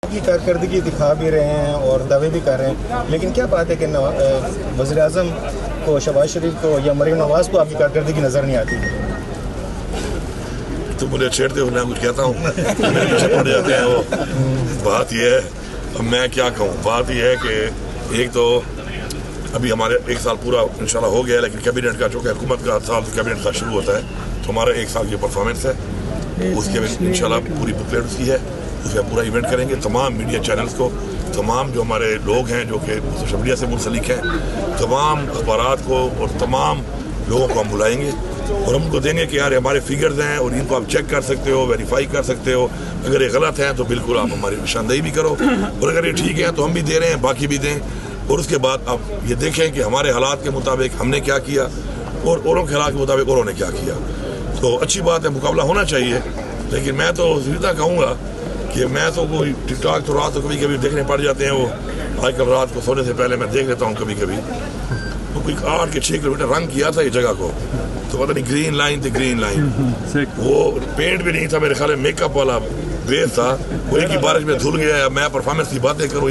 की कारकर्दगी दिखा भी रहे हैं और दावे भी कर रहे हैं, लेकिन क्या बात है कि वज़ीर आज़म को, शहबाज शरीफ को या मरीम नवाज़ को आपकी कारकर्दगी नज़र नहीं आती? तो मुझे छेड़ते हुए कुछ कहता हूँ, मेरे पीछे पड़ जाते हैं वो। बात यह है, अब मैं क्या कहूँ, बात यह है कि एक तो अभी हमारे 1 साल पूरा इंशाल्लाह हो गया, लेकिन कैबिनेट का जो कि हुकूमत का साल कैबिनेट का शुरू होता है, तो हमारा 1 साल की परफॉर्मेंस है, उसके इंशाल्लाह पूरी बुकलेट उसकी है, उसका पूरा इवेंट करेंगे। तमाम मीडिया चैनल्स को, तमाम जो हमारे लोग हैं जो कि सोशल मीडिया से मुंसलिक हैं, तमाम अखबारात को और तमाम लोगों को हम बुलाएंगे और हम उनको देंगे कि यार हमारे फिगर्स हैं और इनको आप चेक कर सकते हो, वेरीफाई कर सकते हो। अगर ये गलत हैं तो बिल्कुल आप हमारी निशानदेही भी करो, और अगर ये ठीक है तो हम भी दे रहे हैं, बाकी भी दें। और उसके बाद आप ये देखें कि हमारे हालात के मुताबिक हमने क्या किया और औरों के हालात के मुताबिक औरों ने क्या किया। तो अच्छी बात है, मुकाबला होना चाहिए, लेकिन मैं तो सीधा कहूँगा कि मैं तो कोई टिकटॉक तो रात को कभी कभी देखने पड़ जाते हैं, वो आजकल रात को सोने से पहले मैं देख लेता हूँ कभी कभी। तो कोई 8 के 6 किलोमीटर रंग किया था ये जगह को, तो पता नहीं ग्रीन लाइन थी, ग्रीन लाइन, वो पेंट भी नहीं था, मेरे ख्याल में मेकअप वाला बेस था, वो एक ही बारिश में धुल गया। मैं परफॉर्मेंस की बातें करूँ।